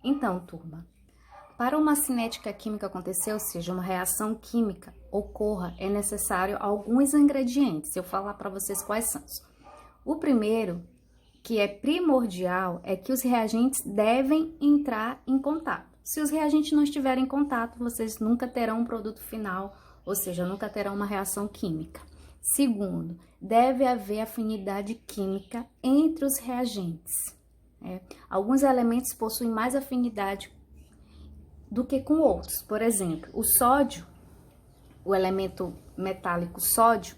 Então, turma, para uma cinética química acontecer, ou seja, uma reação química ocorra, é necessário alguns ingredientes. Eu vou falar para vocês quais são. O primeiro, que é primordial, é que os reagentes devem entrar em contato. Se os reagentes não estiverem em contato, vocês nunca terão um produto final, ou seja, nunca terão uma reação química. Segundo, deve haver afinidade química entre os reagentes. Alguns elementos possuem mais afinidade do que com outros. Por exemplo, o sódio, o elemento metálico sódio,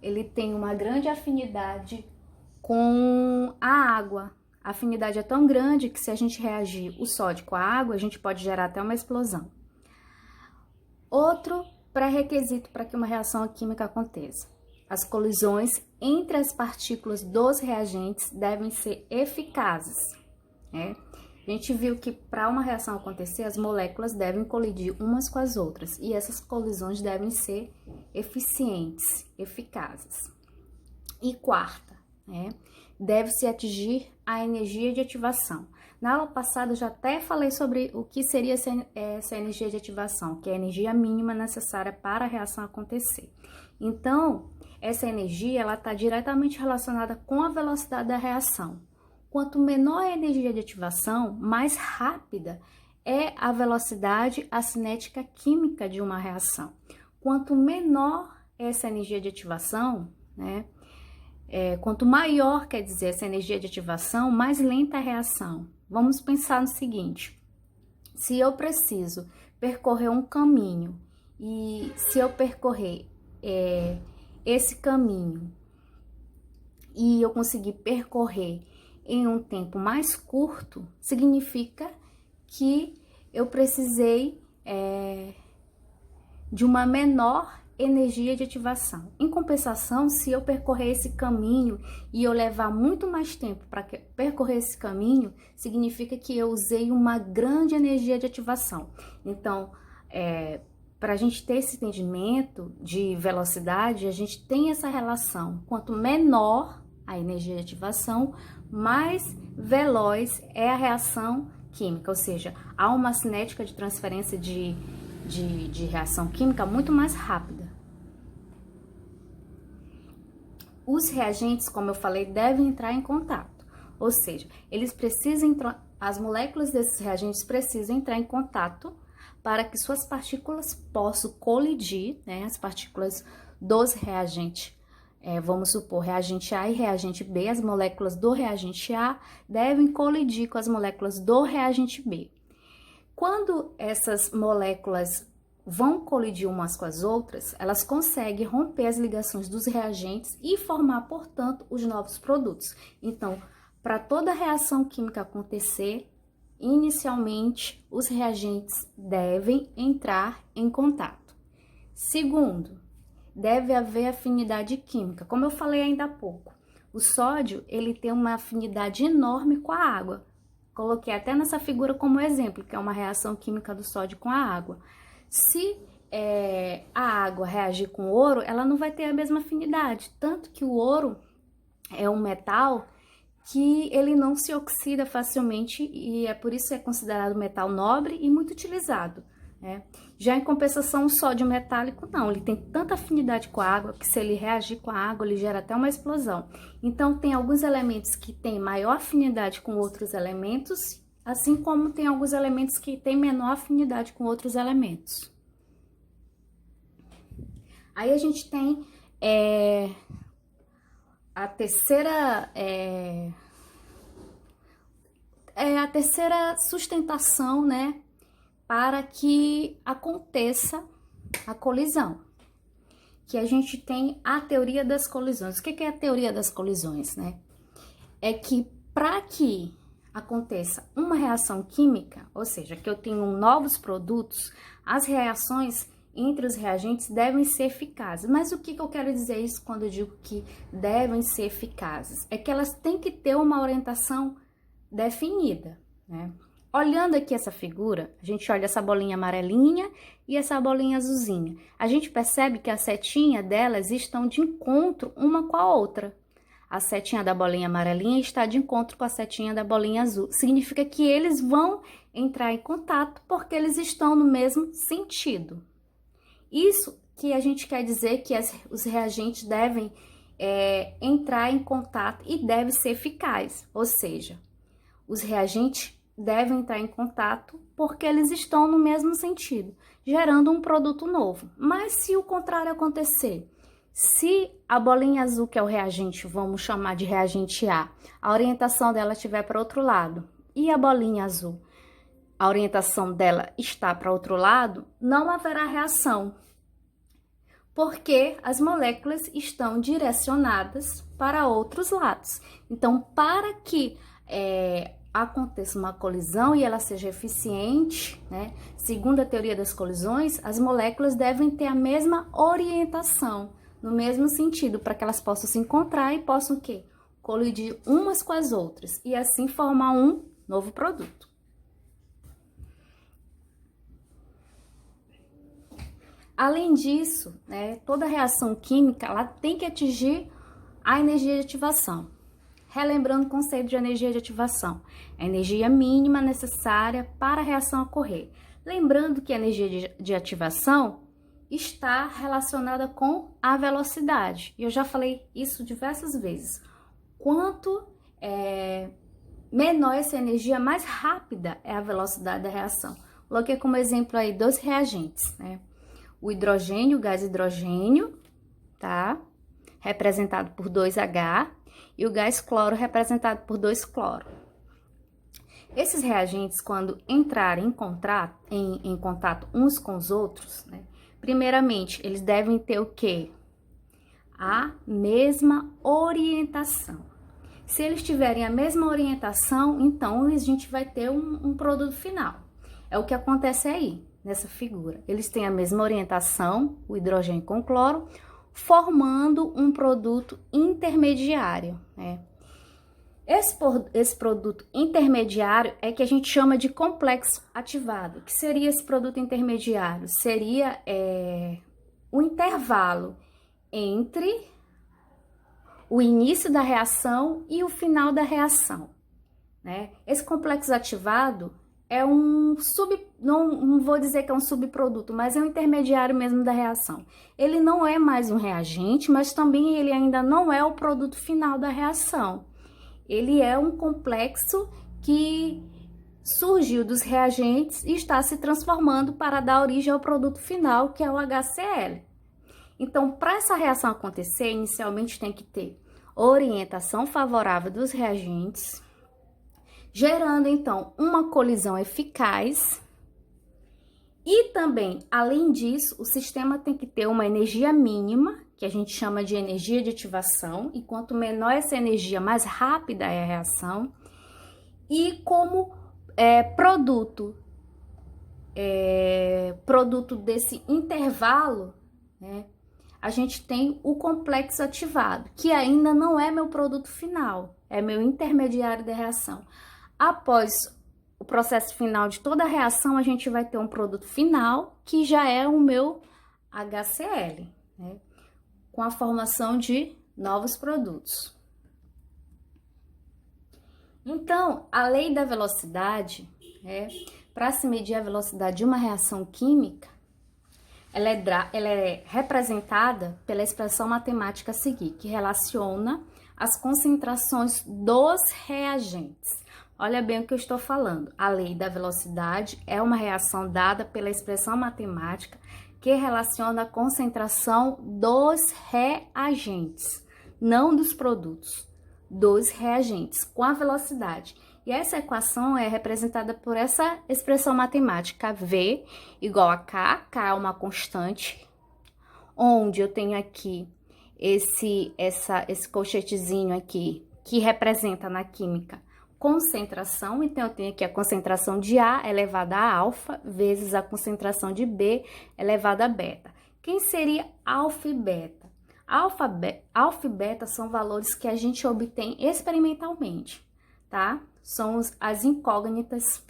ele tem uma grande afinidade com a água. A afinidade é tão grande que se a gente reagir o sódio com a água, a gente pode gerar até uma explosão. Outro pré-requisito para que uma reação química aconteça: as colisões entre as partículas dos reagentes devem ser eficazes. A gente viu que para uma reação acontecer, as moléculas devem colidir umas com as outras e essas colisões devem ser eficientes, eficazes. E quarta, deve-se atingir a energia de ativação. Na aula passada eu já até falei sobre o que seria essa energia de ativação, que é a energia mínima necessária para a reação acontecer. Então, essa energia ela está diretamente relacionada com a velocidade da reação. Quanto menor a energia de ativação, mais rápida é a velocidade, a cinética química de uma reação. Quanto menor essa energia de ativação, quanto maior, quer dizer, essa energia de ativação, mais lenta a reação. Vamos pensar no seguinte: se eu preciso percorrer um caminho e se eu percorrer esse caminho e eu conseguir percorrer em um tempo mais curto, significa que eu precisei de uma menor energia de ativação. Em compensação, se eu percorrer esse caminho e eu levar muito mais tempo para percorrer esse caminho, significa que eu usei uma grande energia de ativação. Então, para a gente ter esse entendimento de velocidade, a gente tem essa relação. Quanto menor a energia de ativação, mais veloz é a reação química, ou seja, há uma cinética de transferência de reação química muito mais rápida. Os reagentes, como eu falei, devem entrar em contato, ou seja, as moléculas desses reagentes precisam entrar em contato para que suas partículas possam colidir, as partículas dos reagentes. Vamos supor, reagente A e reagente B, as moléculas do reagente A devem colidir com as moléculas do reagente B. Quando essas moléculas vão colidir umas com as outras, elas conseguem romper as ligações dos reagentes e formar, portanto, os novos produtos. Então, para toda reação química acontecer, inicialmente, os reagentes devem entrar em contato. Segundo, deve haver afinidade química. Como eu falei ainda há pouco, o sódio ele tem uma afinidade enorme com a água. Coloquei até nessa figura como exemplo, que é uma reação química do sódio com a água. Se a água reagir com ouro, ela não vai ter a mesma afinidade. Tanto que o ouro é um metal que ele não se oxida facilmente e é por isso que é considerado metal nobre e muito utilizado. Já em compensação, o sódio metálico não, ele tem tanta afinidade com a água que se ele reagir com a água, ele gera até uma explosão. Então, tem alguns elementos que têm maior afinidade com outros elementos, assim como tem alguns elementos que têm menor afinidade com outros elementos. Aí a gente tem a terceira sustentação, para que aconteça a colisão, que a gente tem a teoria das colisões. O que é a teoria das colisões, É que para que aconteça uma reação química, ou seja, que eu tenho novos produtos, as reações entre os reagentes devem ser eficazes. Mas o que eu quero dizer isso quando eu digo que devem ser eficazes? É que elas têm que ter uma orientação definida, Olhando aqui essa figura, a gente olha essa bolinha amarelinha e essa bolinha azulzinha. A gente percebe que a setinha delas estão de encontro uma com a outra. a setinha da bolinha amarelinha está de encontro com a setinha da bolinha azul. Significa que eles vão entrar em contato porque eles estão no mesmo sentido. Isso que a gente quer dizer que os reagentes devem entrar em contato e deve ser eficaz, ou seja, os reagentes devem entrar em contato porque eles estão no mesmo sentido, gerando um produto novo. Mas se o contrário acontecer, se a bolinha azul, que é o reagente, vamos chamar de reagente a orientação dela estiver para outro lado, e a bolinha azul, a orientação dela está para outro lado, não haverá reação, porque as moléculas estão direcionadas para outros lados. Então, para que aconteça uma colisão e ela seja eficiente, né? Segundo a teoria das colisões, as moléculas devem ter a mesma orientação, no mesmo sentido, para que elas possam se encontrar e possam o quê? Colidir umas com as outras e assim formar um novo produto. Além disso, né, toda reação química ela tem que atingir a energia de ativação. Relembrando o conceito de energia de ativação, a energia mínima necessária para a reação ocorrer. Lembrando que a energia de ativação está relacionada com a velocidade. E eu já falei isso diversas vezes. Quanto menor essa energia, mais rápida é a velocidade da reação. Coloquei como exemplo aí 2 reagentes, né? O hidrogênio, o gás hidrogênio, tá? Representado por 2H, e o gás cloro representado por 2-cloro. Esses reagentes, quando entrarem em contato uns com os outros, né? Primeiramente, eles devem ter o quê? A mesma orientação. Se eles tiverem a mesma orientação, então a gente vai ter um produto final. É o que acontece aí, nessa figura. Eles têm a mesma orientação, o hidrogênio com o cloro, formando um produto intermediário, né? Esse produto intermediário é que a gente chama de complexo ativado. O que seria esse produto intermediário? Seria o intervalo entre o início da reação e o final da reação, né? Esse complexo ativado é não vou dizer que é um subproduto, mas é um intermediário mesmo da reação. Ele não é mais um reagente, mas também ele ainda não é o produto final da reação. Ele é um complexo que surgiu dos reagentes e está se transformando para dar origem ao produto final, que é o HCl. Então, para essa reação acontecer, inicialmente tem que ter orientação favorável dos reagentes, gerando então uma colisão eficaz. E também, além disso, o sistema tem que ter uma energia mínima, que a gente chama de energia de ativação, e quanto menor essa energia, mais rápida é a reação. E como produto desse intervalo, né, a gente tem o complexo ativado, que ainda não é meu produto final, é meu intermediário da reação. Após o processo final de toda a reação, a gente vai ter um produto final, que já é o meu HCl, né, com a formação de novos produtos. Então, a lei da velocidade, para se medir a velocidade de uma reação química, ela é representada pela expressão matemática a seguir, que relaciona as concentrações dos reagentes. Olha bem o que eu estou falando. A lei da velocidade é uma reação dada pela expressão matemática que relaciona a concentração dos reagentes, não dos produtos, dos reagentes, com a velocidade. E essa equação é representada por essa expressão matemática, V igual a K, K é uma constante, onde eu tenho aqui esse colchetezinho aqui, que representa na química concentração, então eu tenho aqui a concentração de A elevada a alfa, vezes a concentração de B elevada a beta. Quem seria alfa e beta? Alfa e beta são valores que a gente obtém experimentalmente, tá? São as incógnitas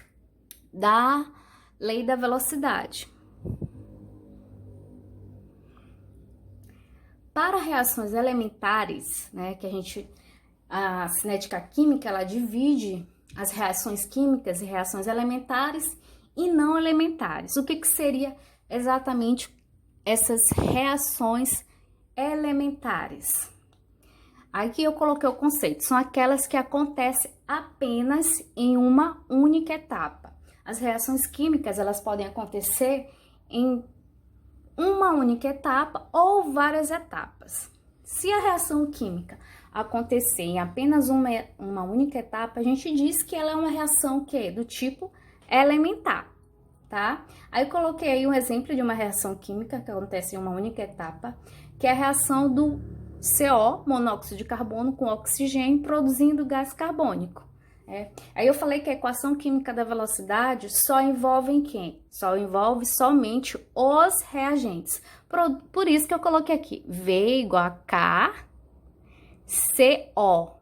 da lei da velocidade. Para reações elementares, né, que a gente A cinética química, ela divide as reações químicas em reações elementares e não elementares. O que seria exatamente essas reações elementares? Aqui eu coloquei o conceito, são aquelas que acontecem apenas em uma única etapa. As reações químicas, elas podem acontecer em uma única etapa ou várias etapas. Se a reação química acontecer em apenas uma única etapa, a gente diz que ela é uma reação do tipo elementar, tá? Aí eu coloquei aí um exemplo de uma reação química que acontece em uma única etapa, que é a reação do CO, monóxido de carbono, com oxigênio, produzindo gás carbônico. Aí eu falei que a equação química da velocidade só envolve quem? Só envolve somente os reagentes. Por isso que eu coloquei aqui, V igual a K, CO,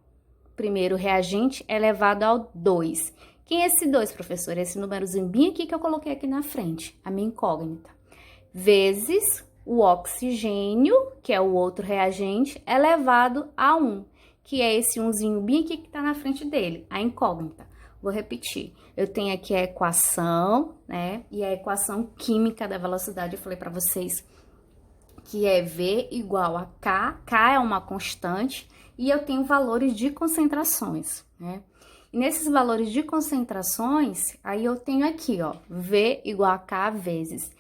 primeiro reagente, elevado ao 2. Quem é esse 2, professor? Esse númerozinho bem aqui que eu coloquei aqui na frente, a minha incógnita. Vezes o oxigênio, que é o outro reagente, elevado a 1, que é esse umzinho bem aqui que está na frente dele, a incógnita. Vou repetir. Eu tenho aqui a equação, né? E a equação química da velocidade, eu falei para vocês que é V igual a K. K é uma constante e eu tenho valores de concentrações, né? E nesses valores de concentrações, aí eu tenho aqui, ó, V igual a K vezes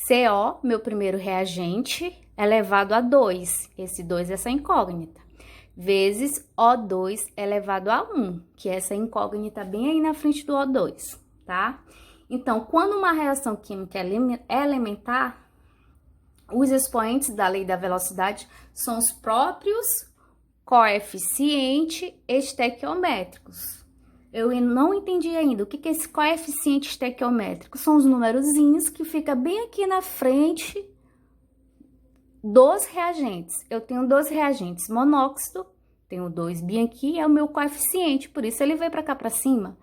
CO, meu primeiro reagente, elevado a 2. Esse 2 é essa incógnita. Vezes O2 elevado a 1, que é essa incógnita bem aí na frente do O2, tá? Então, quando uma reação química é elementar, os expoentes da lei da velocidade são os próprios coeficientes estequiométricos. Eu não entendi ainda o que é esse coeficiente estequiométrico. São os numerozinhos que fica bem aqui na frente dos reagentes. Eu tenho 2 reagentes monóxido, tenho 2 bem aqui, é o meu coeficiente, por isso ele veio para cá para cima.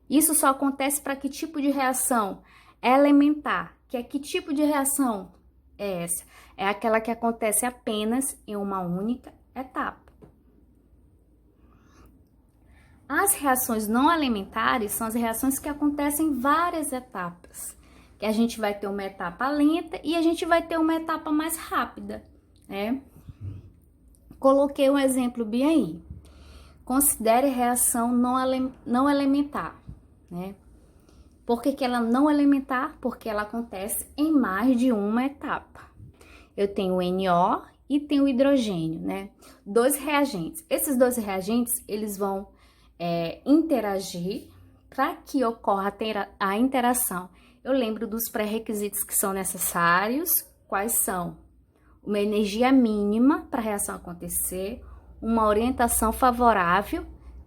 Isso só acontece para que tipo de reação? Elementar. Que tipo de reação é essa? É aquela que acontece apenas em uma única etapa. As reações não elementares são as reações que acontecem em várias etapas. Que a gente vai ter uma etapa lenta e a gente vai ter uma etapa mais rápida, né? Coloquei um exemplo bem aí. Considere reação não elementar, né? Por que ela não elementar? Porque ela acontece em mais de uma etapa. Eu tenho o NO e tenho o hidrogênio, né? 2 reagentes. Esses 2 reagentes, eles vão interagir. Para que ocorra a interação, eu lembro dos pré-requisitos que são necessários. Quais são? Uma energia mínima para a reação acontecer, uma orientação favorável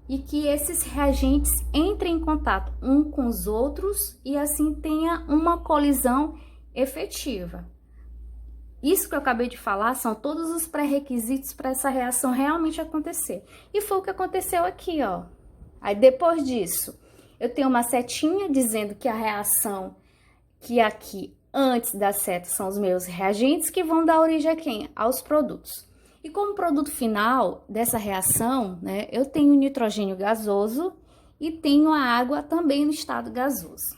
e que esses reagentes entrem em contato um com os outros e assim tenha uma colisão efetiva. Isso que eu acabei de falar são todos os pré-requisitos para essa reação realmente acontecer. E foi o que aconteceu aqui, ó. Aí depois disso, eu tenho uma setinha dizendo que a reação que aqui antes da seta são os meus reagentes que vão dar origem a quem? Aos produtos. E como produto final dessa reação, né, eu tenho o nitrogênio gasoso e tenho a água também no estado gasoso.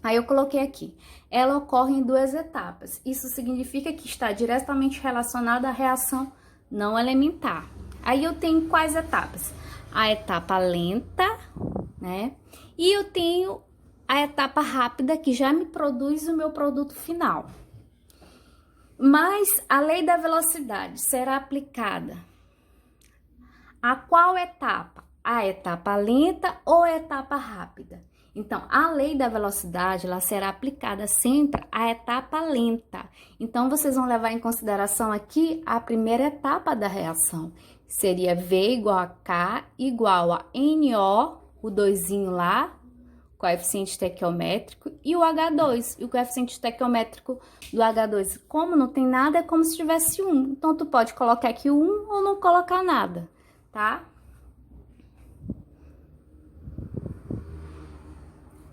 Aí eu coloquei aqui, ela ocorre em 2 etapas. Isso significa que está diretamente relacionada à reação não elementar. Aí eu tenho quais etapas? A etapa lenta, né? E eu tenho a etapa rápida que já me produz o meu produto final. Mas a lei da velocidade será aplicada a qual etapa? A etapa lenta ou a etapa rápida? Então, a lei da velocidade, ela será aplicada sempre à etapa lenta. Então, vocês vão levar em consideração aqui a primeira etapa da reação. Seria V igual a K igual a NO, o 2zinho lá, coeficiente estequiométrico, e o H2. E o coeficiente estequiométrico do H2, como não tem nada, é como se tivesse 1. Então, tu pode colocar aqui o 1 ou não colocar nada, tá?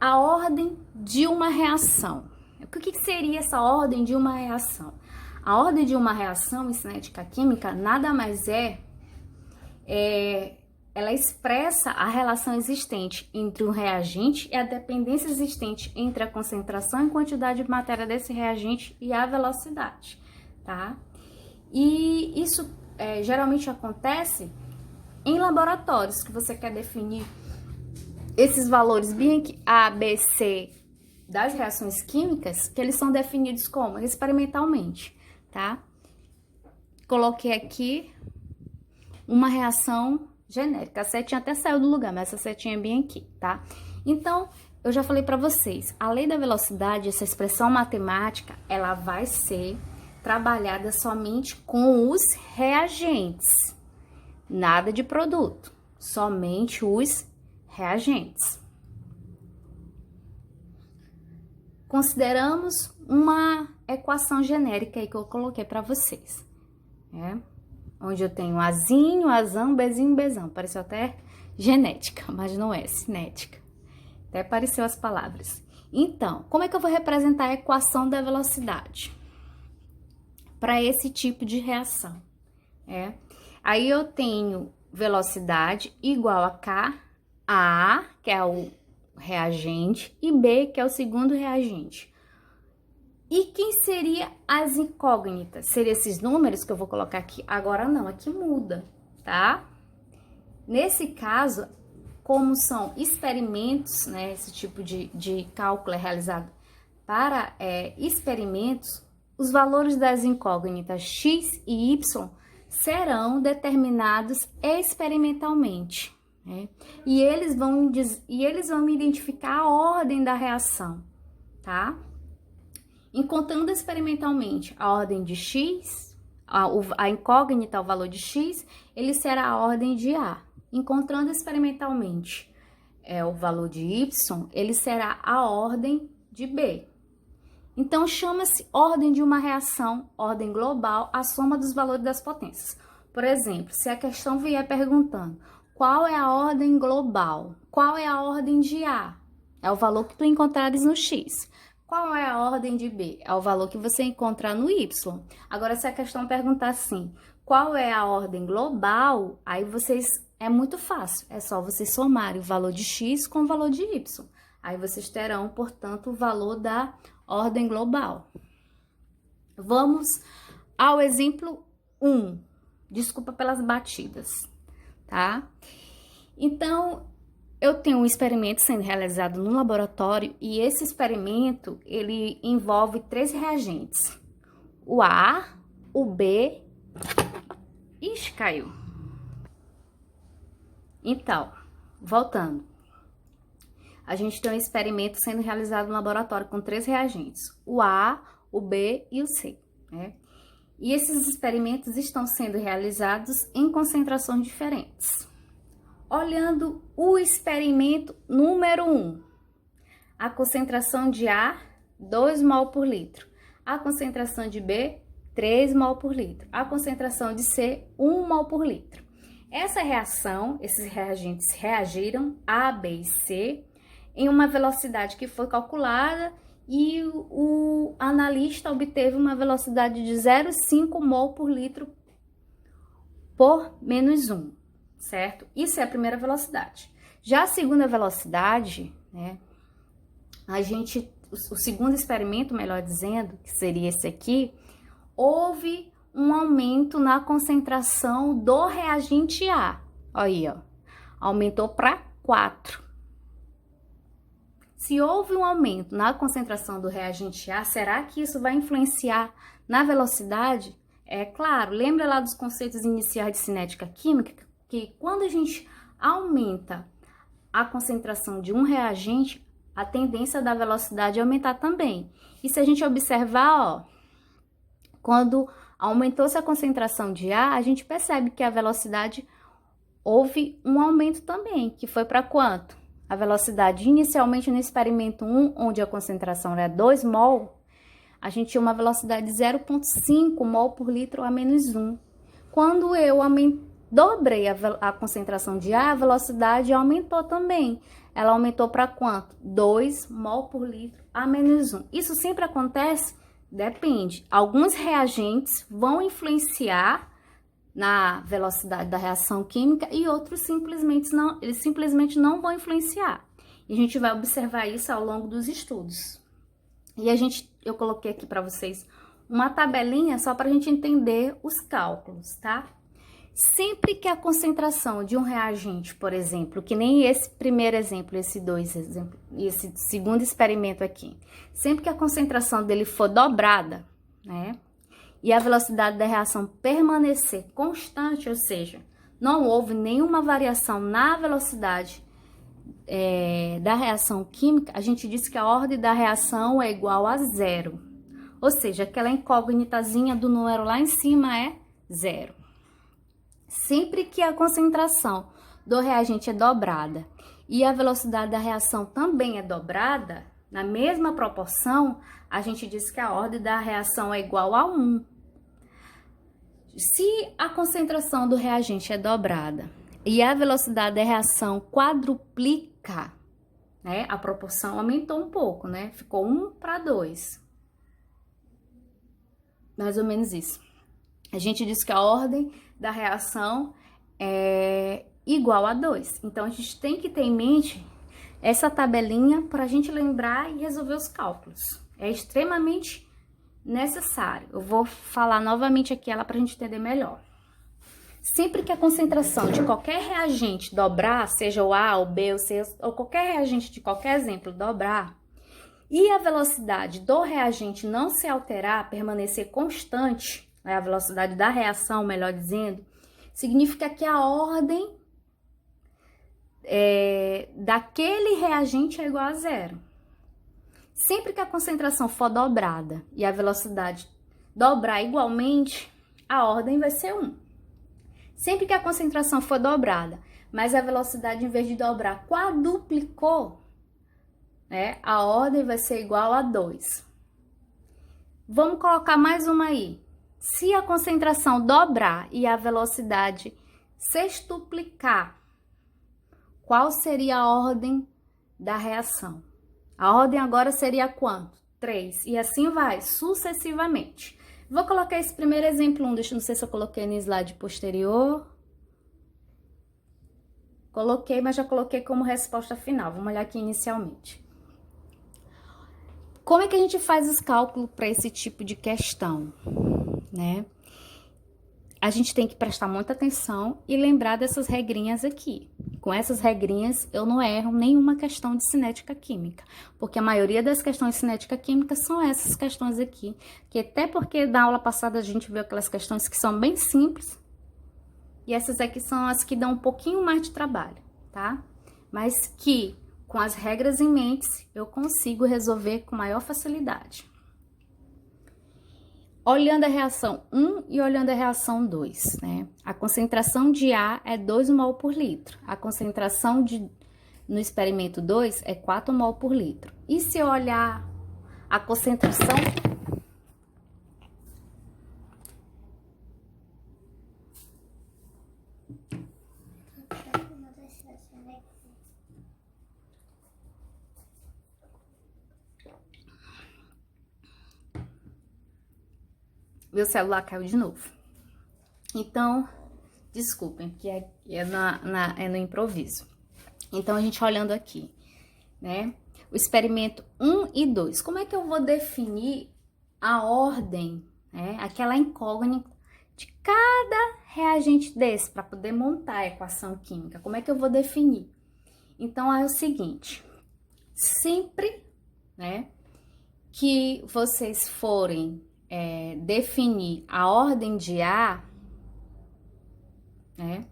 A ordem de uma reação. O que seria essa ordem de uma reação? A ordem de uma reação em cinética química nada mais é ela expressa a relação existente entre o reagente e a dependência existente entre a concentração e quantidade de matéria desse reagente e a velocidade, tá? E isso geralmente acontece em laboratórios, que você quer definir esses valores bem A, B, C das reações químicas, que eles são definidos como? Experimentalmente, tá? Coloquei aqui uma reação genérica. A setinha até saiu do lugar, mas essa setinha é bem aqui, tá? Então, eu já falei para vocês, a lei da velocidade, essa expressão matemática, ela vai ser trabalhada somente com os reagentes. Nada de produto, somente os reagentes. Consideramos uma equação genérica aí que eu coloquei para vocês, onde eu tenho Azinho, Azão, Bezinho, Bezão. Pareceu até genética, mas não é cinética. Até pareceu as palavras. Então, como é que eu vou representar a equação da velocidade para esse tipo de reação? Aí eu tenho velocidade igual a K, A, que é o reagente, e B, que é o segundo reagente. E quem seria as incógnitas? Seriam esses números que eu vou colocar aqui? Agora não, aqui muda, tá? Nesse caso, como são experimentos, né? Esse tipo de cálculo é realizado para experimentos, os valores das incógnitas X e Y serão determinados experimentalmente, né? E eles vão me identificar a ordem da reação, tá? Encontrando experimentalmente a ordem de X, a incógnita, o valor de X, ele será a ordem de A. Encontrando experimentalmente o valor de Y, ele será a ordem de B. Então, chama-se ordem de uma reação, ordem global, a soma dos valores das potências. Por exemplo, se a questão vier perguntando qual é a ordem global, qual é a ordem de A? É o valor que tu encontrares no X. Qual é a ordem de B? É o valor que você encontrar no Y. Agora, se a questão perguntar assim, qual é a ordem global? Aí é muito fácil, é só vocês somarem o valor de X com o valor de Y. Aí vocês terão, portanto, o valor da ordem global. Vamos ao exemplo 1. Desculpa pelas batidas, tá? Então, eu tenho um experimento sendo realizado no laboratório e esse experimento, ele envolve 3 reagentes. O A, o B... Ixi, caiu. Então, voltando. A gente tem um experimento sendo realizado no laboratório com 3 reagentes. O A, o B e o C, né? E esses experimentos estão sendo realizados em concentrações diferentes. Olhando o experimento número 1, a concentração de A, 2 mol por litro. A concentração de B, 3 mol por litro. A concentração de C, 1 mol por litro. Essa reação, esses reagentes reagiram, A, B e C, em uma velocidade que foi calculada e o analista obteve uma velocidade de 0,5 mol por litro por menos 1. Certo? Isso é a primeira velocidade. Já a segunda velocidade, né? O segundo experimento, melhor dizendo, que seria esse aqui, houve um aumento na concentração do reagente A. Olha aí, ó. Aumentou para 4. Se houve um aumento na concentração do reagente A, será que isso vai influenciar na velocidade? É claro, lembra lá dos conceitos iniciais de cinética química? Que quando a gente aumenta a concentração de um reagente, a tendência da velocidade é aumentar também. E se a gente observar, ó, quando aumentou-se a concentração de A, a gente percebe que a velocidade houve um aumento também, que foi para quanto? A velocidade inicialmente no experimento 1, onde a concentração era 2 mol, a gente tinha uma velocidade de 0,5 mol por litro a menos 1. Quando eu dobrei a concentração de A, a velocidade aumentou também. Ela aumentou para quanto? 2 mol por litro a menos 1. Isso sempre acontece? Depende. Alguns reagentes vão influenciar na velocidade da reação química e outros simplesmente não vão influenciar. E a gente vai observar isso ao longo dos estudos. E eu coloquei aqui para vocês uma tabelinha só para a gente entender os cálculos, tá? Sempre que a concentração de um reagente, por exemplo, que nem esse primeiro exemplo, esse segundo experimento aqui, sempre que a concentração dele for dobrada, né? E a velocidade da reação permanecer constante, ou seja, não houve nenhuma variação na velocidade da reação química, a gente diz que a ordem da reação é igual a zero. Ou seja, aquela incógnitazinha do número lá em cima é zero. Sempre que a concentração do reagente é dobrada e a velocidade da reação também é dobrada, na mesma proporção, a gente diz que a ordem da reação é igual a 1. Se a concentração do reagente é dobrada e a velocidade da reação quadruplica, né? A proporção aumentou um pouco, né? Ficou 1 para 2. Mais ou menos isso. A gente diz que a ordem da reação é igual a 2. Então, a gente tem que ter em mente essa tabelinha para a gente lembrar e resolver os cálculos. É extremamente necessário. Eu vou falar novamente aqui ela para a gente entender melhor. Sempre que a concentração de qualquer reagente dobrar, seja o A, o B, o C, ou qualquer reagente de qualquer exemplo dobrar, e a velocidade do reagente não se alterar, permanecer constante, a velocidade da reação, melhor dizendo, significa que a ordem daquele reagente é igual a zero. Sempre que a concentração for dobrada e a velocidade dobrar igualmente, a ordem vai ser 1. Sempre que a concentração for dobrada, mas a velocidade, em vez de dobrar, quadruplicou, né, a ordem vai ser igual a 2. Vamos colocar mais uma aí. Se a concentração dobrar e a velocidade sextuplicar, qual seria a ordem da reação? A ordem agora seria quanto? 3. E assim vai, sucessivamente. Vou colocar esse primeiro exemplo 1. Não sei se eu coloquei no slide posterior. Coloquei, mas já coloquei como resposta final. Vamos olhar aqui inicialmente. Como é que a gente faz os cálculos para esse tipo de questão, né? A gente tem que prestar muita atenção e lembrar dessas regrinhas aqui. Com essas regrinhas, eu não erro nenhuma questão de cinética química, porque a maioria das questões de cinética química são essas questões aqui, que até porque na aula passada a gente viu aquelas questões que são bem simples, e essas aqui são as que dão um pouquinho mais de trabalho, tá? Mas que, com as regras em mente, eu consigo resolver com maior facilidade. Olhando a reação 1 e olhando a reação 2, né? A concentração de A é 2 mol por litro. A concentração no experimento 2 é 4 mol por litro. E se eu olhar a concentração... Meu celular caiu de novo. Então, desculpem, que é no improviso. Então, a gente olhando aqui, né? O experimento 1 e 2. Como é que eu vou definir a ordem, né? Aquela incógnita de cada reagente desse, para poder montar a equação química. Como é que eu vou definir? Então, é o seguinte. Sempre, né, que vocês forem... definir a ordem de A, né?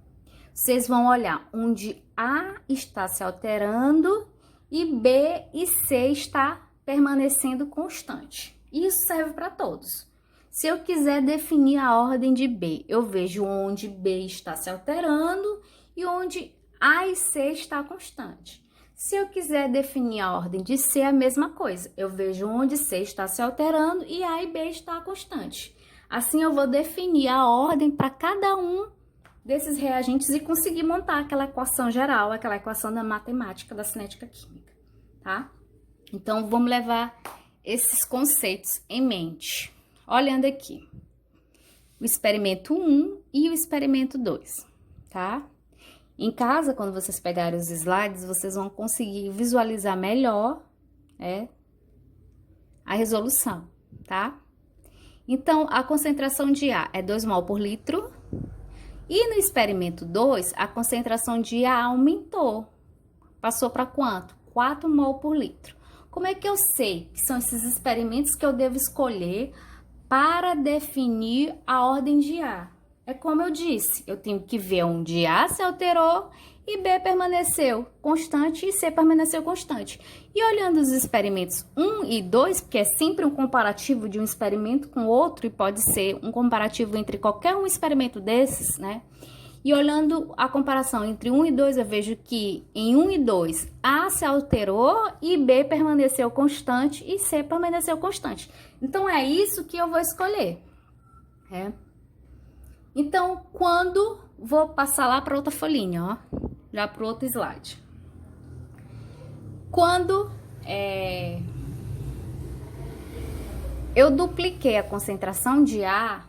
Vocês vão olhar onde A está se alterando e B e C está permanecendo constante. Isso serve para todos. Se eu quiser definir a ordem de B, eu vejo onde B está se alterando e onde A e C está constante. Se eu quiser definir a ordem de C, é a mesma coisa. Eu vejo onde C está se alterando e A e B está constante. Assim, eu vou definir a ordem para cada um desses reagentes e conseguir montar aquela equação geral, aquela equação da matemática da cinética química, tá? Então, vamos levar esses conceitos em mente. Olhando aqui, o experimento 1 e o experimento 2, tá? Em casa, quando vocês pegarem os slides, vocês vão conseguir visualizar melhor, a resolução, tá? Então, a concentração de A é 2 mol por litro. E no experimento 2, a concentração de A aumentou. Passou para quanto? 4 mol por litro. Como é que eu sei que são esses experimentos que eu devo escolher para definir a ordem de A? É como eu disse, eu tenho que ver onde A se alterou e B permaneceu constante e C permaneceu constante. E olhando os experimentos 1 e 2, porque é sempre um comparativo de um experimento com outro e pode ser um comparativo entre qualquer um experimento desses, né? E olhando a comparação entre 1 e 2, eu vejo que em 1 e 2 A se alterou e B permaneceu constante e C permaneceu constante. Então, é isso que eu vou escolher. Então, vou passar lá para outra folhinha, ó, já para o outro slide. Quando eu dupliquei a concentração de A,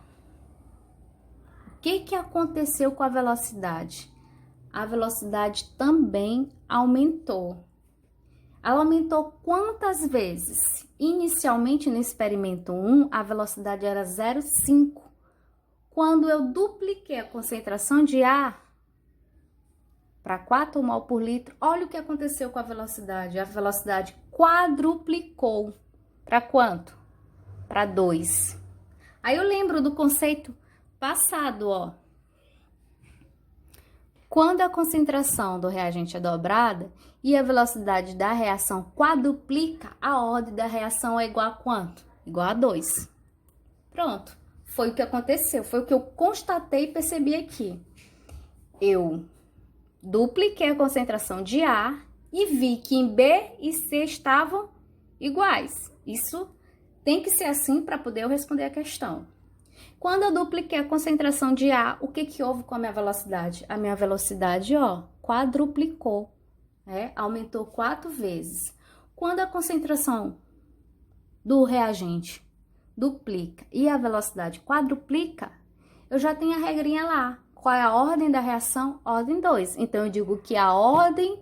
o que aconteceu com a velocidade? A velocidade também aumentou. Ela aumentou quantas vezes? Inicialmente, no experimento 1, a velocidade era 0,5. Quando eu dupliquei a concentração de A para 4 mol por litro, olha o que aconteceu com a velocidade. A velocidade quadruplicou. Para quanto? Para 2. Aí eu lembro do conceito passado, ó. Quando a concentração do reagente é dobrada e a velocidade da reação quadruplica, a ordem da reação é igual a quanto? Igual a 2. Pronto. Foi o que aconteceu, foi o que eu constatei e percebi aqui. Eu dupliquei a concentração de A e vi que em B e C estavam iguais. Isso tem que ser assim para poder eu responder a questão. Quando eu dupliquei a concentração de A, o que houve com a minha velocidade? A minha velocidade, ó, quadruplicou, aumentou 4 vezes. Quando a concentração do reagente duplica e a velocidade quadruplica, eu já tenho a regrinha lá. Qual é a ordem da reação? Ordem 2. Então, eu digo que a ordem...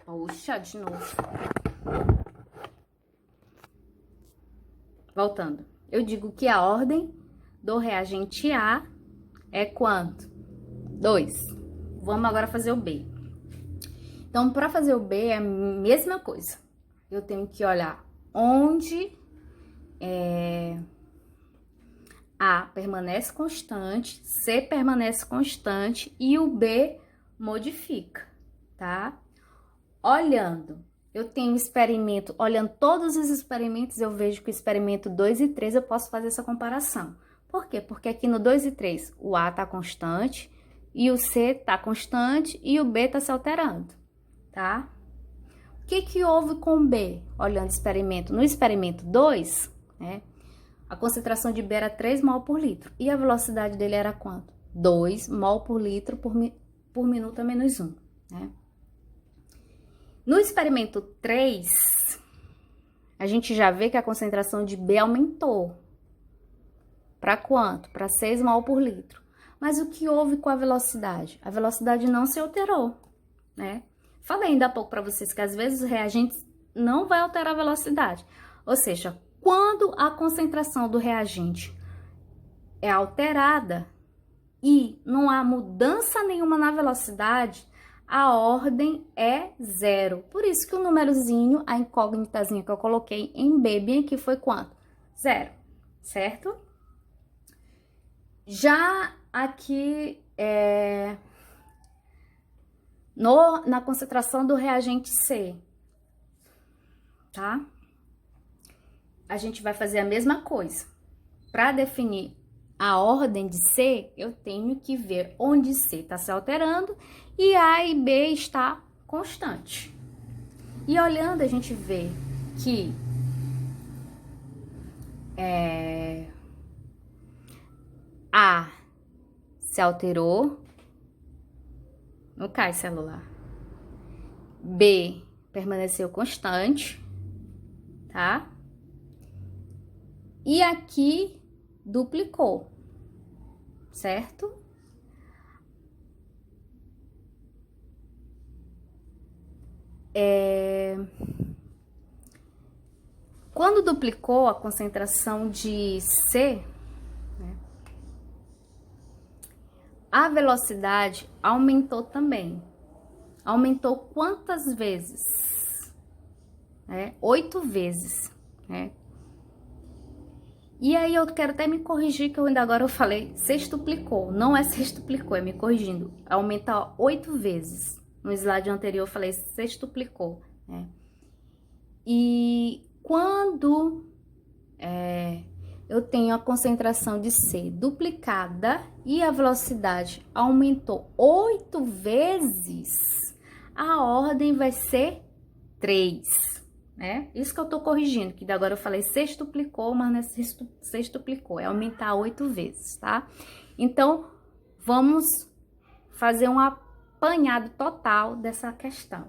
Puxa, de novo. Voltando. Eu digo que a ordem do reagente A é quanto? 2. Vamos agora fazer o B. Então, para fazer o B é a mesma coisa. Eu tenho que olhar onde A permanece constante, C permanece constante e o B modifica, tá? Olhando, eu tenho um experimento, olhando todos os experimentos, eu vejo que o experimento 2 e 3 eu posso fazer essa comparação. Por quê? Porque aqui no 2 e 3 o A tá constante e o C tá constante e o B tá se alterando, tá? O que houve com o B? Olhando o experimento, no experimento 2, a concentração de B era 3 mol por litro. E a velocidade dele era quanto? 2 mol por litro por minuto a menos 1. No experimento 3, a gente já vê que a concentração de B aumentou. Para quanto? Para 6 mol por litro. Mas o que houve com a velocidade? A velocidade não se alterou, Falei ainda há pouco para vocês que às vezes os reagentes não vai alterar a velocidade. Ou seja, quando a concentração do reagente é alterada e não há mudança nenhuma na velocidade, a ordem é 0. Por isso que o númerozinho, a incógnitazinha que eu coloquei em B, bem aqui, foi quanto? 0, certo? Já aqui, na concentração do reagente C, tá? A gente vai fazer a mesma coisa. Para definir a ordem de C, eu tenho que ver onde C está se alterando e A e B está constante. E olhando, a gente vê que A se alterou, não cai celular. B permaneceu constante, tá? E aqui duplicou, certo? Quando duplicou a concentração de C, né, a velocidade aumentou também. Aumentou quantas vezes? 8 vezes, né? E aí eu quero até me corrigir, que agora eu falei sextuplicou. Não é sextuplicou, é me corrigindo. Aumenta 8 vezes. No slide anterior eu falei sextuplicou, né? E quando eu tenho a concentração de C duplicada e a velocidade aumentou 8 vezes, a ordem vai ser 3. Né? Isso que eu tô corrigindo, que agora eu falei sextuplicou, mas não é sextuplicou, é aumentar 8 vezes, tá? Então, vamos fazer um apanhado total dessa questão.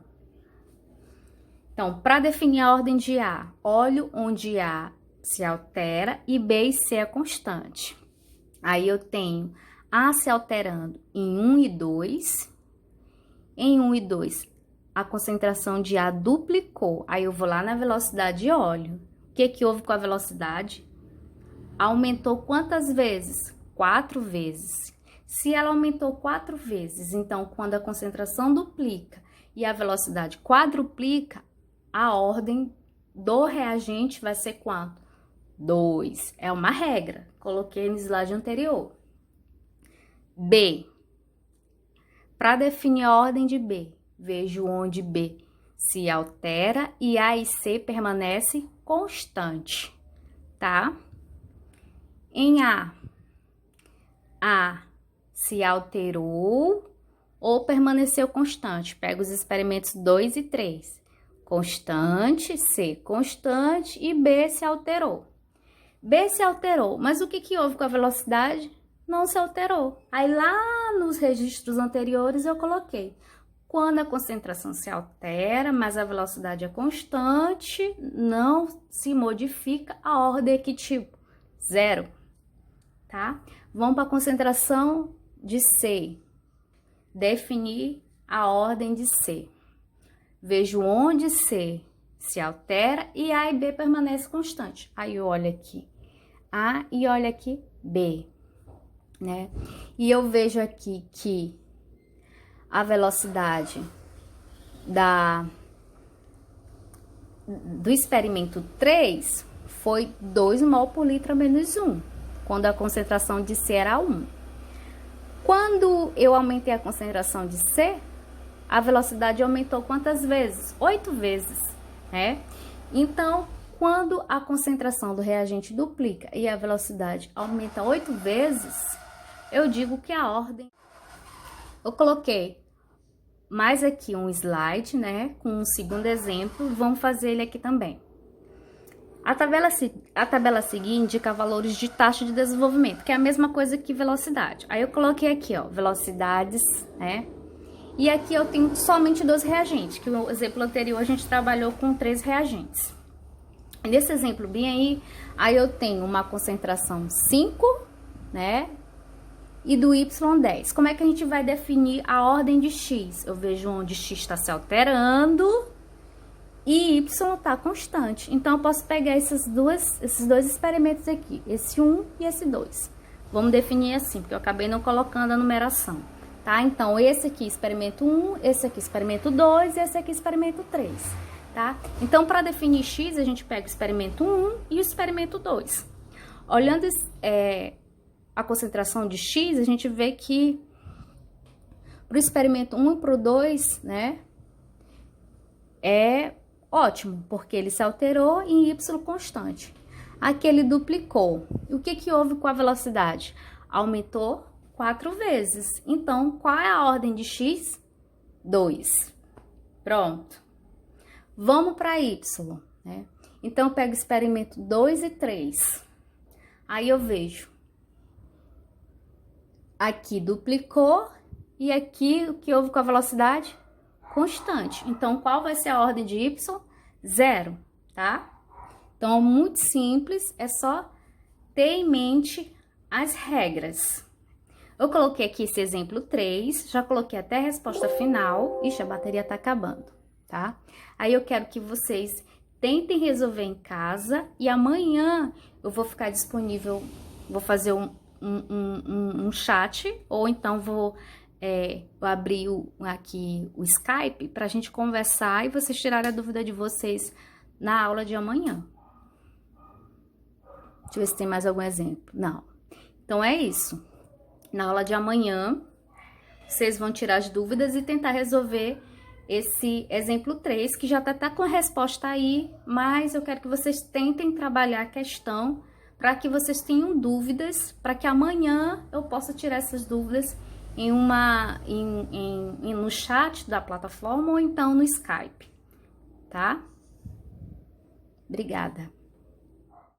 Então, para definir a ordem de A, olho onde A se altera e B e C é constante. Aí eu tenho A se alterando em 1 e 2, em 1 e 2 a concentração de A duplicou. Aí eu vou lá na velocidade e olho. O que houve com a velocidade? Aumentou quantas vezes? 4 vezes. Se ela aumentou 4 vezes, então quando a concentração duplica e a velocidade quadruplica, a ordem do reagente vai ser quanto? 2. É uma regra. Coloquei no slide anterior. B. Para definir a ordem de B, vejo onde B se altera e A e C permanece constante, tá? Em A se alterou ou permaneceu constante. Pega os experimentos 2 e 3. Constante, C constante e B se alterou. B se alterou, mas o que houve com a velocidade? Não se alterou. Aí lá nos registros anteriores eu coloquei. Quando a concentração se altera, mas a velocidade é constante, não se modifica, a ordem é que tipo? 0, tá? Vamos para a concentração de C. Definir a ordem de C. Vejo onde C se altera e A e B permanece constante. Aí eu olho aqui A e olho aqui B, né? E eu vejo aqui que a velocidade do experimento 3 foi 2 mol por litro menos 1, quando a concentração de C era 1. Quando eu aumentei a concentração de C, a velocidade aumentou quantas vezes? 8 vezes, né? Então, quando a concentração do reagente duplica e a velocidade aumenta 8 vezes, eu digo que a ordem... Eu coloquei mais aqui um slide, né, com um segundo exemplo, vamos fazer ele aqui também. A tabela a seguir indica valores de taxa de desenvolvimento, que é a mesma coisa que velocidade. Aí eu coloquei aqui, ó, velocidades, né, e aqui eu tenho somente 2 reagentes, que no exemplo anterior a gente trabalhou com 3 reagentes. Nesse exemplo bem aí eu tenho uma concentração 5, né, e do Y10. Como é que a gente vai definir a ordem de X? Eu vejo onde X está se alterando e Y está constante. Então, eu posso pegar esses dois experimentos aqui, esse 1 e esse 2. Vamos definir assim, porque eu acabei não colocando a numeração, tá? Então, esse aqui, experimento 1, esse aqui, experimento 2 e esse aqui, experimento 3, tá? Então, para definir X, a gente pega o experimento 1 e o experimento 2. Olhando a concentração de X, a gente vê que para o experimento 1 e para o 2, né, é ótimo, porque ele se alterou em Y constante. Aqui ele duplicou. E o que houve com a velocidade? Aumentou 4 vezes. Então, qual é a ordem de X? 2. Pronto. Vamos para Y, né? Então, eu pego o experimento 2 e 3. Aí eu vejo. Aqui duplicou e aqui o que houve com a velocidade? Constante. Então, qual vai ser a ordem de Y? 0, tá? Então, muito simples, é só ter em mente as regras. Eu coloquei aqui esse exemplo 3, já coloquei até a resposta final. Ixi, a bateria tá acabando. tá? Aí eu quero que vocês tentem resolver em casa e amanhã eu vou ficar disponível, vou fazer um chat, ou então vou abrir aqui o Skype pra gente conversar e vocês tirarem a dúvida de vocês na aula de amanhã. Deixa eu ver se tem mais algum exemplo. Não. Então é isso. Na aula de amanhã, vocês vão tirar as dúvidas e tentar resolver esse exemplo 3, que já tá com a resposta aí, mas eu quero que vocês tentem trabalhar a questão para que vocês tenham dúvidas, para que amanhã eu possa tirar essas dúvidas no chat da plataforma ou então no Skype, tá? Obrigada.